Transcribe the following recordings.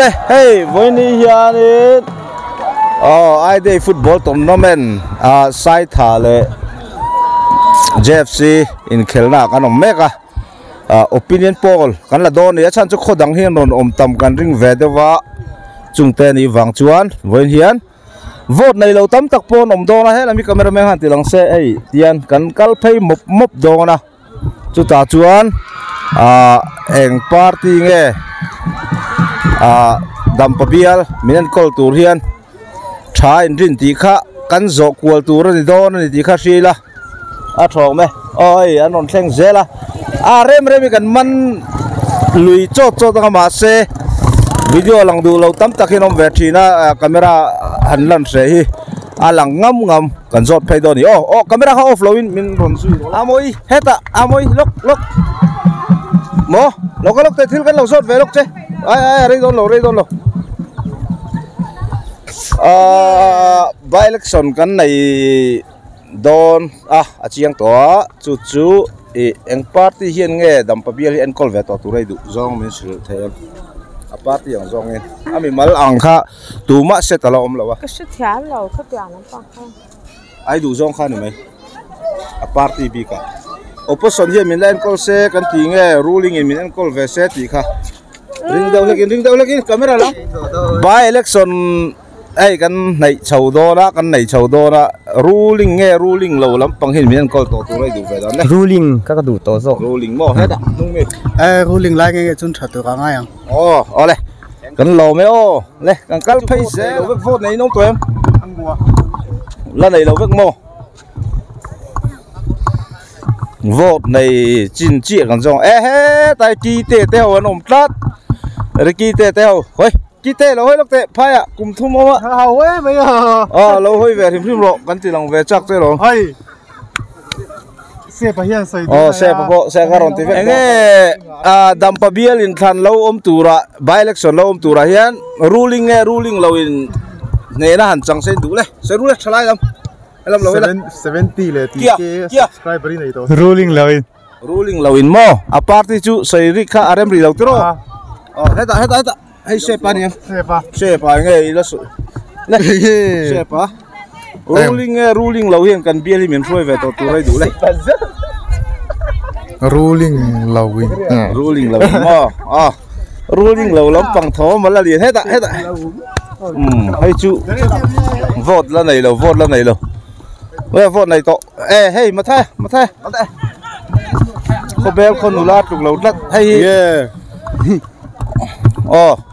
Hey, với ní hiền ai đây football tournament sai thả lệ JFC in khel na kan om meka opinion poll kan la don ya chan chu khodang hian ron om tam kan ring ve dewa chungte ni wang chuan với hian vote này lâu tam tak pon om do na he lami cameraman han tilang se ei tian kan kal phei mop do na chu ta chuan eng party nge dampabial minan kol tur hian tha in rin ti kha kan zo kwal tur ni don ni ti kha sila a thong me oi anon thleng zela rem kan man lui cho ta ma se video lang du lo tam takin om vetina camera hanlan se hi alang ngam kan zot phei do ni camera ha off lo in min ron sui amoi heta amoi lok mo lok te thil kan lo zot ve lok che ai rei don lo by election kan này don chiang to chu eng party hian nge dampabial hi en kol ve to turai du zong min sil the party ang zong en ami mal ang kha tu ma se ta lo om lo wa ka se thia lo kha pya na pa ai du zong kha ni mai party bi ka opposition hian min len kol se kan ti nge ruling in min en kol ve se ti kha ring dau lakin camera la by election ai kan này chầu đô đó ruling lâu lắm bằng hình miền coi tổ đây đủ về đó này ruling các đủ tổ rồi ruling mò hết đúng không ruling lại nghe chúng thật được ngay à này kan lâu mấy này kan cắt face sẽ lâu vết vote này nông tụi em lần này lâu vết mò vote này chín triệu kan rong tại chi tê teo anh om tát rồi chi tê teo thôi kita lo hoi lok te phaya kum thum ma hao ấy bây giờ lo hoi về thim ro kan ti long ve chak te lo hay xe phải hiện xây xe karon ti ve nge dampabial in than lo om tura by election lo om tura hian ruling lo in ne na han chang sen du le se ru le thlai lam lo la 70 le ti ke subscriber nei to ruling lo in mo party chu sei ri kha arem ri lo tro heta hay sepa niya sepa ngay ilaso sepa ruling lâu hiền cần bia thì miền xuôi về tàu turai đủ đấy ruling lâu mà ruling lâu lắm bằng thó mà là liền hết ạ hay chú vote lần này lâu bây vote này to hey mà thay có béo con nula trục lâu đất hay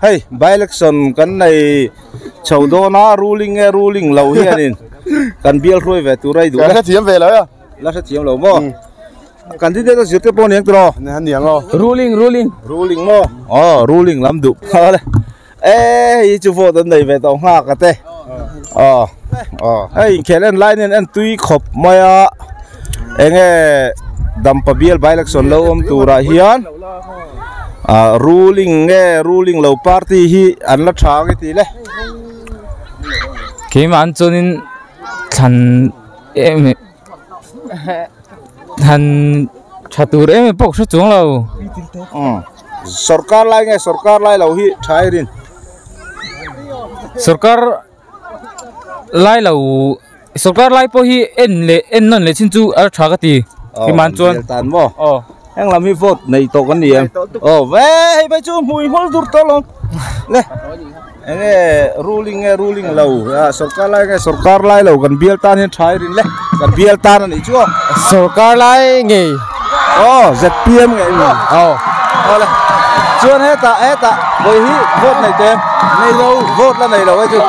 hey by election kan này chầu đô na ruling lâu hiền in kan biel rồi về turai đủ cái thiếm về rồi là sẽ thiếm lâu mo kan đi đây sẽ bốn niang tro hắn niang lo ruling mo ruling lắm đủ đây chú vô tận này về tàu hoa cả thế hey kelen line en tui khop maya enge dampabial by election lâu turai hiền ruling lâu party hi an la tha cái ti le khi mà anh chunin thành em thành chatur em bốc số chuông lâu sarkar lai lâu hi thai rin sarkar lai po hi en non le chin chu ar tha ka ti khi mà anh chuan tan mo anh làm hi vote này to cái gì em về bây chú mùi hôi dur to luôn nè ruling lâu sarkar lai lâu gần biel tan hiện thái rin le gần biel tan này chưa sarkar lai nghề ZPM nghề này chưa hết ta với hi vote này tem này lâu vote là này lâu ấy chứ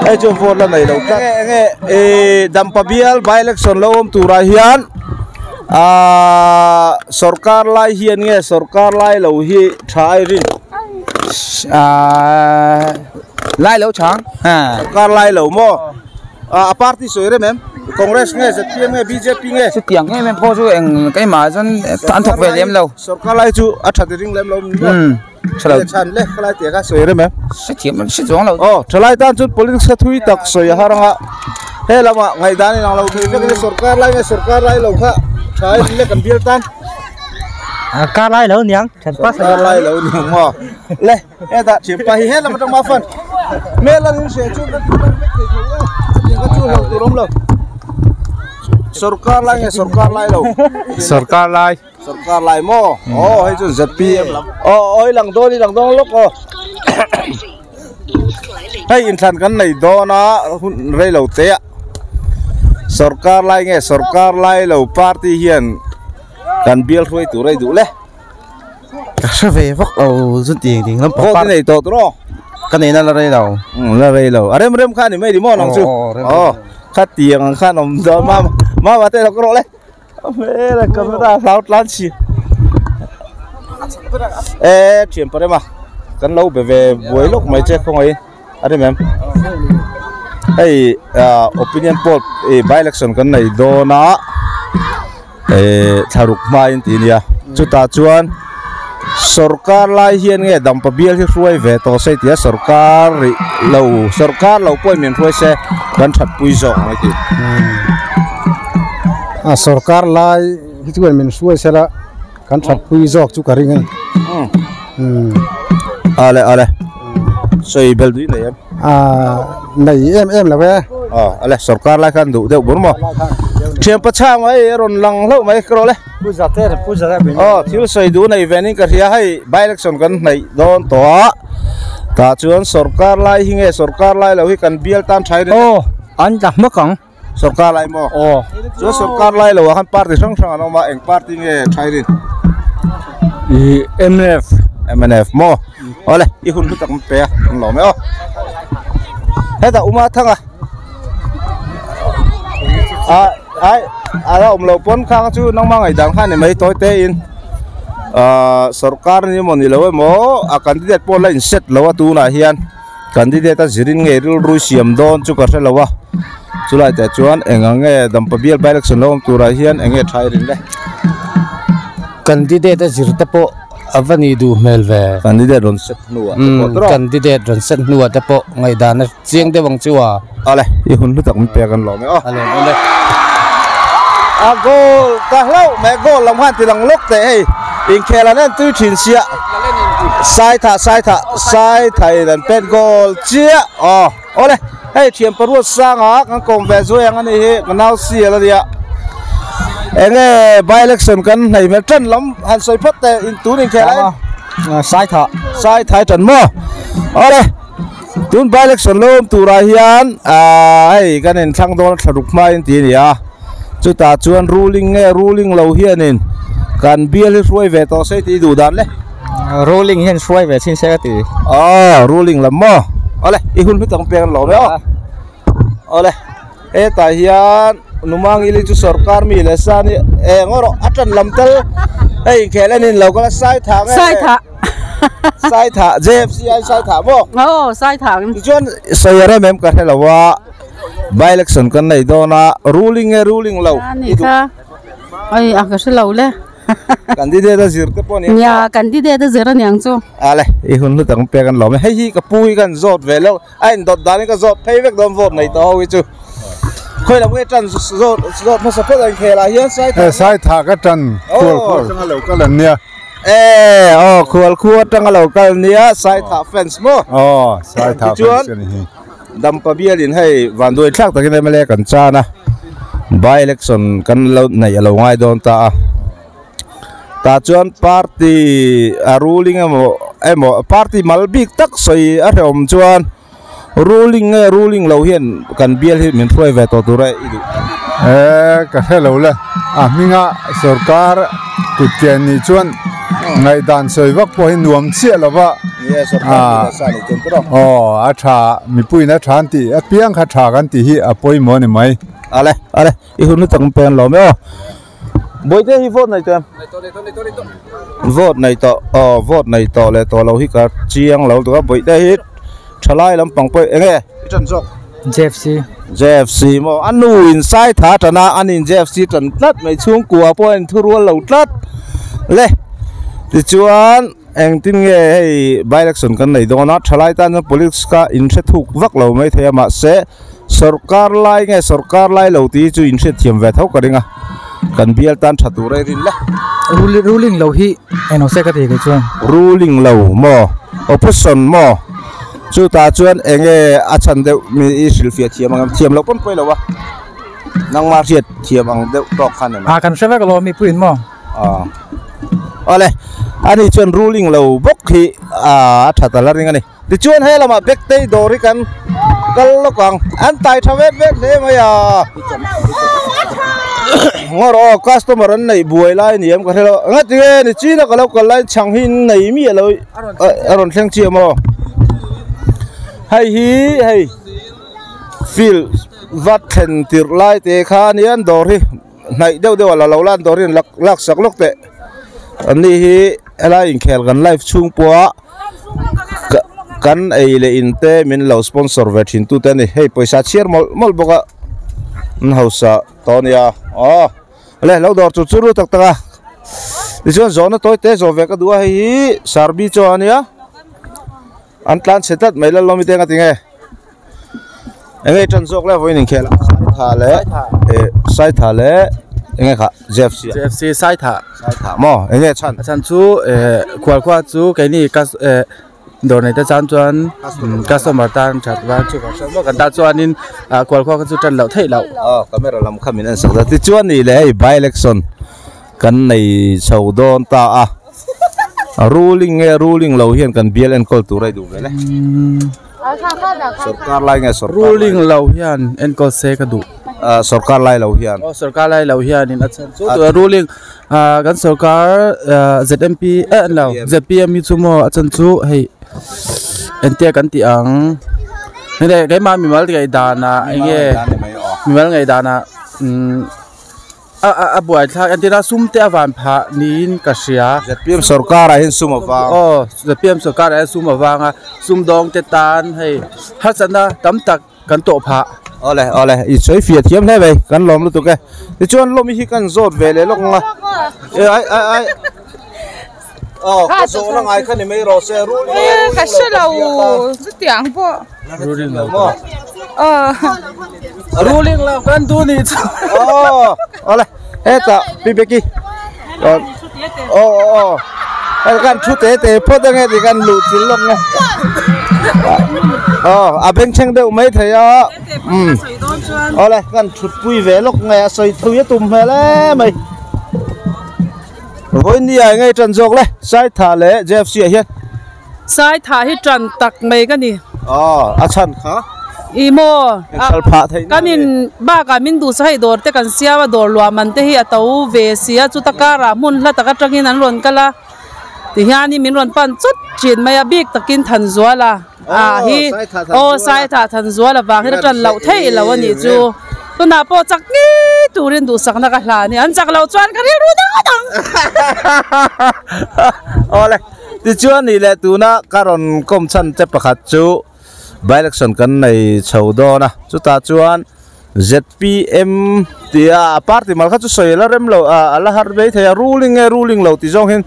ấy chú vote là này lâu nghe dampabial by election lâu turai hian sarkar lai hian nge sarkar lai lo hi thai rin lai lo chang sarkar lai lo mo party soi re mem congress nge ZPM nge BJP nge se tiang nge men po chu eng kai ma jan an thok ve lem lo sarkar lai chu atha ring lem lo chalo chan le khlai te ka soi re mem se thiam se jong lo thlai tan chu politics ka thui tak soi haranga he lama ngai dan ni lang lo thei ke sarkar lai lo kha thai le kan bial tan cá lai lâu nhang chân pas cá lai lâu nhang mà lê em ta chỉ phải hết là một trong ba phần mẹ là những sẽ chú cái chú lâu từ lắm rồi Sarkar lai nghe Sarkar lai lâu Sarkar lai mo hay chú giật pi ôi lằng đôi lúc hay in thành cái này đó nó rây lâu té Sarkar lai nghe Sarkar lai lâu party hiền cần bill thôi tụi đây đủ lẽ sao về vóc đầu rất tiền thì lắm cái này to đó cái này là rây lâu à em khai thì mấy đi mò nòng chứ khát tiền khát nòng đó mà bà tên là cái đó đấy mẹ là camera sao lát xì ê chuyện phải mà cần lâu về buổi lúc mấy chết không ấy em hey opinion poll by election kan nei do na tharuk mai tin ya chuta chuan sarkar lai hian nge dam pa bial hi ruai ve to sei tia sarkar lo poi men ruai se dan that pui zo mai ti sarkar lai hi chuan men ruai se la kan that pui zo chu ka ring ale sei bel du nei này em là về ale sarkar lai kan du deu bur mo thiam pa chang ai ron lang lo mai kro le puja te bin thiếu sei du nei vening ka ria hai by election kan nei don to ta chuan sarkar lai hi nge sarkar lai lo hi kan bial tan thai re anh đặt mất không sarkar lai mo chu sarkar lai lo han party sang no ma eng party nge thai rin MNF mo ole I hun tak pe lo me he ta uma thanga ai lo pon khang chu nang ma ngai dang khan ni mai toy te in sarkar ni mon ni lo mo a candidate pon line set lo tu na hian candidate a zirin nge ril ru siam don chu ka lo wa chu lai ta chuan engange dam pa bial by election lo tu ra hian enge thai rin le candidate zir te po avani du melve candidate ron set nuwa candidate ron set nuwa te po ngai dan chiang de bang chuwa ale I hun lu tak mi pe kan lo me ale a gol ka lo me gol lam han ti lang lok te hey in khela nan tu thin sia sai tha dan pen gol chia ole hey thiam paru sanga kan kom ve zo yang ani he kanau sia la dia enge by election kan nei me tran lam han soi phat te in tu ning khela sai tha tran mo ole tun by election lom tu ra hian ai kan en thang don tharuk mai in ti nia chu ta chuan ruling lo hianin kan bial hi ruai ve to sei ti du dan le rolling hian ruai ve sin se ti ruling lam mo ole I hun tang pe lo me ole e ta hian numang ili chu sarkar mi le sa ni ngoro atan lam tel ei khelanin lo kala sai tha JFCI sai tha mo sai tha chuan sayare mem ka helawa by election kan nei do na ruling lo ni ka ai a ka se lo le candidate zir te pon ya candidate zir nyang chu ale I hun lu tang pe kan lo me hei hi ka pui kan zot ve lo ai dot dan ka zot phei vek dom vote nei to wi chu khoi la nge tran zot ma support an khela hian sai tha ka tran khol sang lo ka lan nia khol tang lo ka nia sai tha fence mo sai tha fence ni dam pa bialin hei van doi thak takin me le kan cha na by election kan lo nei lo ngai don ta chuan party a ruling emo party malbik tak soi a rom chuan ruling lo hian kan bial hi min throi ve to turai idu ka hello la minga sarkar kutian ni chuan ngai dan soi vak po hin nuam chia lova sarkar sa ni tentro a tha mi pui na than ti a piang kha tha kan ti hi a poi mo ni mai ale I hun tang pen lo me boi te hi vote nei tem vote nei to le to lo hi ka chiang lo to boi te hi thalai lam pang poi enge chan jok JFC mo anu in sai tha tana anin JFC tan tlat mai chung kwa point thurul lo tlat le ti chuan eng tin nge hei by election kan nei do na thalai tan police ka in the thuk vak lo mai thema se sarkar lai lo ti chu in the thiam ve thau ka ringa kan bial tan thatu re rin le ruling lo hi eno se ka ti ke chuan ruling lo mo opposition mo chu ta chuan enge achan de mi silfia thiam lo pon poi lo wa nang ma riat thiam ang de tok khan na kan se ka lo mi puin mo ole ani chuan ruling lo bok hi thatala ring ani ti chuan he lama bek te dori kan kal lo kang an tai thavet vet le ma ya ngoro customer an nei buai lai ni em ka thelo ngati ge ni china ka lo ka lai chang hin nei mi lo aron thleng chi mo hay feel vat khen tir lai te kha ni an dor hi nai deu la lo lan dor in lak sak lok te ani hi ala in khel kan live chung puwa kan ei le in te min lo sponsor ve thin tu te ni hei paisa chiar mol boka hausa tonia le lo dor chu churu tak taka ti chuan zona toy te zo ve ka duwa hi sarbi cho ania an tlan setat maila lomi te nga tinge enge tan zok le voin in khela sai tha le enge kha JFC sai tha mo enge chan chu khwal khwa chu kai ni ka dor nei ta chan chuan customer tan chat wan chu ka kan ta chuan in khwal khwa ka chu tan lo thei lo camera lam khamin an sakda ti chuan ni le by election kan nei chaudon ta ruling lo hian kan BLN call tu rai du vele sarkar lai nge sarkar ruling lo hian en ko se ka du sarkar lai lo hian sarkar lai lo hian in achan chu ruling kan sarkar ZMP lo ZPM mi chu mo achan chu hei ente kan ti ang ne kai ma mi mal ti kai dana enge mi mal ngai dana buai thak antina sumte awan pha nin ka sia ZPM sarkar a hin sum awang ZPM sarkar a sum awanga sum dong te tan hei hasana tam tak kan to pha ole I choi fia thiam le ve kan lom lu tu ke ti chuan lomi hi kan zot ve le lok nga ai ka zo na ngai khan ni mai ro se ruling ka se lo zu tiang po ruling lo ruling lo kan tu ni ole eta pibeki kan thu te pho da nge ti kan lu til lok nga beng cheng de mai thaya ole kan thut pui ve lok nga soi thui tum he le mai voi ni ai ngai tran jok le sai tha le JFC hian sai tha hi tran tak mai ka ni achan kha imo sal pha thai kanin ba ka min du sai dor te kan siawa dor lwa man te hi atau ve sia chu takara mun la taka tangin an ron kala ti hiani min ron pan chut chin maya bik takin than zuala hi sai tha than zuala wa hi tran lau thei lo ani chu tu na po chak ni turin du sakna ka hla ni an chak lau chuan ka ri ru dang dang ole ti chuan ni le tu na karon kom chan te pakhat chu by election kan nei chaudona chu ta chuan ZPM tia party mal kha chu soila rem lo ala har be thaya ruling lo ti jong hin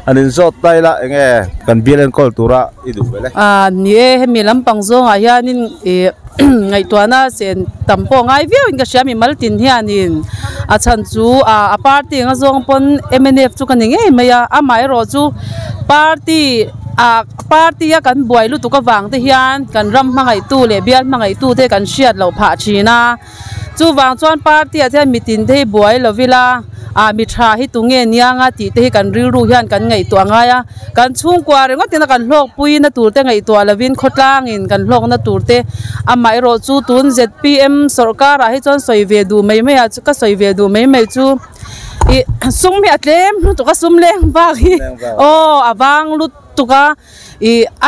anin zot taila enge kan BLN call tura idu bele ni he mi lampang zong a hianin ngai tuana sen tampo ngai view in ka siami maltin hianin a chan chu a party nga zong pon MNF chu kan nge maya a mai ro chu party ya kan buai lu tu ka wang te hian kan ram mangai tu le bial mangai tu te kan siat lo pha china chu wang chuan party a the mitin te buai lo vila mi tha hi tu nge nianga ti te kan ri ru hian kan ngai tu anga ya kan chung kwa re ngotina kan hlok pui na tur te ngai tu alavin khotlang in kan hlok na tur te a mai ro chu tun ZPM sarkar a hi chon soi ve du mai mai a chu ka soi ve du mai chu sum mi atlem tu ka sum leng ba hi awang lu tu ka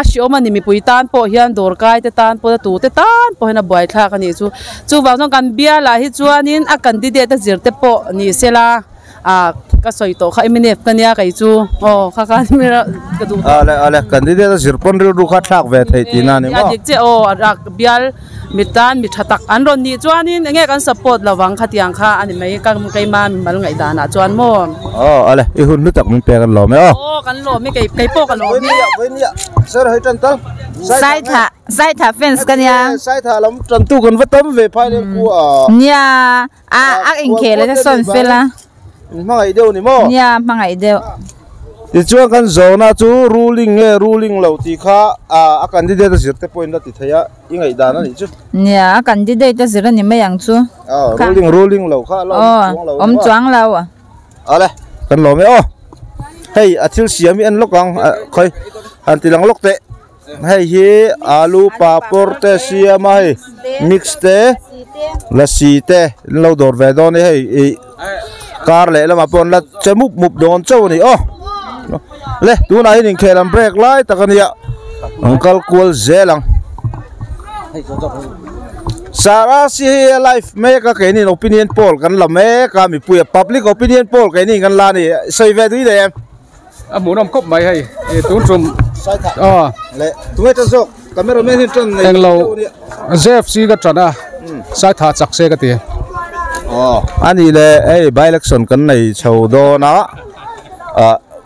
asioma ni mi puitan po hian dor kai te tan po tu te tan po hena boy thla ka ni chu wang kan bia la hi chuanin a candidate zir te po ni sela ka soi to kha MNF kania kai chu kha mi ka du ale candidate zir pon ru kha thak ve thei ti na ni mo dik che rak bial mitan mi thatak an ron ni chuanin nge kan support lawang khatiang kha ani mai ka kai ma mal ngai dana chuan mo ale I hun nu tak min pe kan lo me kan lo me kai po kan lo ni sir hai tan ta sai tha fence kan ya sai tha lam tan tu kan vatam ve phai le ku nia in khele te son fela mangai deu ni mo nia mangai deu ti chuan kan zona chu ruling lo ti kha a candidate zirte point la ti thaya ingai dan ani chu nia candidate zira ni mayang chu ruling lo kha lo chuang lo à ale kan lo me hey athil siami an lokang khoi an tilang lokte hey hi alu papor te siama hey mix te lassi te lo dor ve don hey kar le lama pon la chemup mup don chau ni le tu nai ning khelam break lai takania uncle kul zelang Sara si life make a kenin opinion poll kan la me ka mi pu public opinion poll kenin kan la ni sei ve dui de muốn ông cốc mày hay tốn trùm le tu ngai chok cameraman hin tron anh lâu JFC cái trận à sai thả chặt xe cái tiền ani le by election kan nei chho do na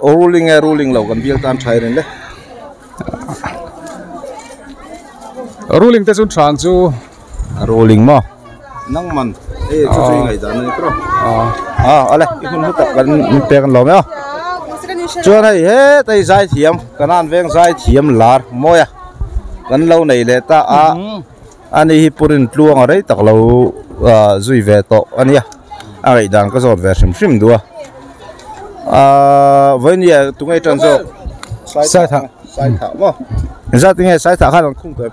ruling lo kan bial tan thai ren le ruling te chun thang chu ruling mo nang man chu ngai dan ni pro ale ikun hu tak kan pe kan lo me chuan hei he tai zai thiam kanan veng zai thiam lar moya kan lo nei le ta ani hi purin tluang a rei tak lo zui ve to ania ai dan ka zot ve shim dua venia tungai tan zo sai thả mo za tinge sai tha khan khung te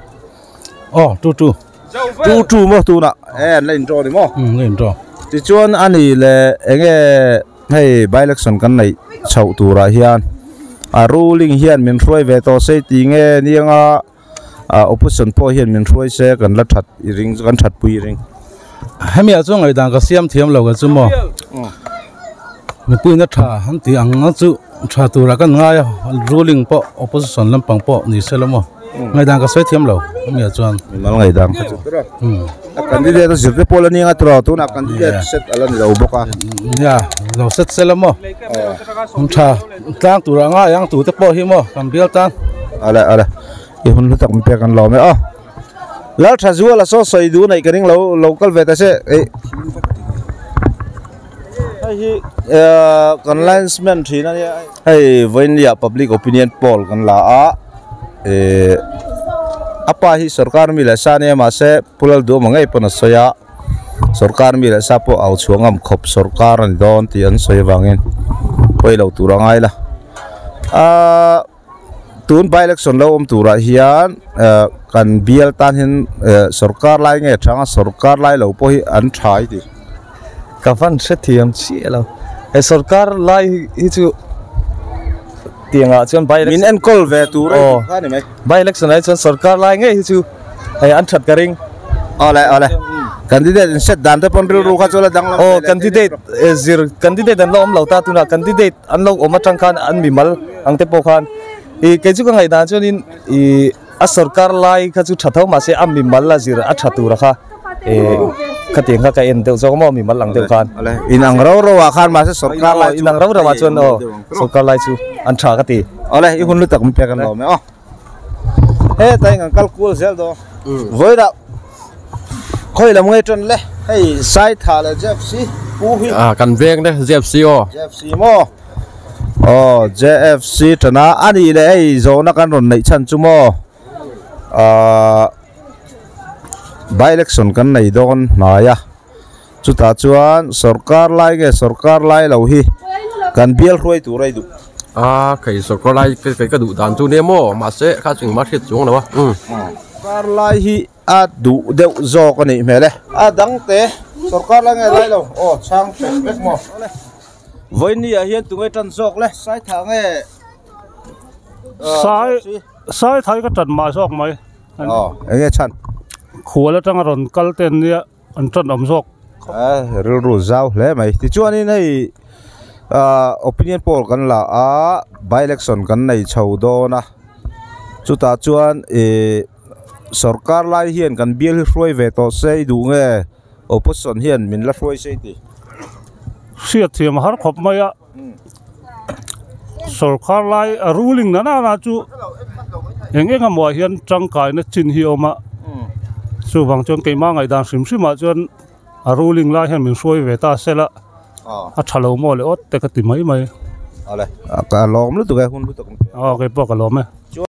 tu mo tu na lein ro ni mo lên rồi ti chuan ani le enge hei by election kan nei chau tura hian ruling hian min hroi ve to sei ti nge nianga opposition po hian min hroi se kan la that ring kan that pui ring hemi a chu ngai dang ka siam thiam lo ga chu mo mi pui na tha han ti ang chu tha tura kan ngai ruling po opposition lampang po ni selamo ngai dang ka sai thiam lo hemi a chuan mal ngai dang ka chu tra candidate zirte pola ni nga tra tu na candidate set ala ni lo boka ya lo set selamo tha tang tura nga yang tu te po hi mo kam bial tan ala i hun lu tak mi pe kan lo me la tha zu la so soi du nei karing lo local ve ta se hi kan linesman thina ni hei voinia public opinion poll kan la apa hi sarkar mi la sa ne ma se pulal do mangai pona soya sarkar mi la sa po au chuangam khop sarkar an don ti an soi wangin poi lo turangai la tun by election lo tura hian kan bial tan hin sarkar lai nge thanga sarkar lai lo po hi an thai ti ka van se thiam chi lo sarkar lai hi chu tianga chuan by election min en kol ve tura ka ni mai by election ai chuan sarkar lai nge hi chu an that ka ring ole candidate in set dan te pon ru kha chola dang candidate candidate an lo om lo ta tu na candidate an lo om atang khan an mi mal ang te po khan ke chu ka ngai dan chuan in a sarkar lai kha chu thatho ma se am mi mal la zir a thatu ra kha khatiang kha ka en deu zo mo mi mal lang deu khan inang ro wa khan ma se sarkar lai inang ro wa chuan sarkar lai chu an tha ka ti ole I hun lu tak mi pe kan lo me he tai ngang calcul zel do voi da khoi lam ngai tron le hei sai tha le JFC pu hi kan veng de JFC mo JFC tana ani le ei zo na kan ron nei chan chu mo by election kan nei don na ya chu ta chuan sarkar lai lo hi kan bial roi tu rai du cái số còn lại cái đủ đàn chú nemo mà sẽ khác chừng mất hết xuống đâu sarkar lai hi a du deu zo ka ni mele dang te sarkar lai nge lai lo chang pek mo voinia hian tu ngai tan zok le sai tha nge sai thai ka tan ma zok mai nge chan khuala tang ron kal ten nia an tan om zok ru zau le mai ti chuan in hei opinion poll kan la by election kan nei chho do na chu ta chuan sarkar lai hian kan bial hroi ve to sei du nge opposition hian min la hroi sei ti siat thiam har khop maya sarkar lai ruling na chu engeng mo hian changkai na chin hi oma chu wang chon keima ngai dan sim sima chuan ruling lai hian min hroi ve ta sela chả lâu mua lại ớt, cái tìm mấy mấy. Cả lòm lúc tụi cái hun lúc tụi cái bọc cả lòm ấy.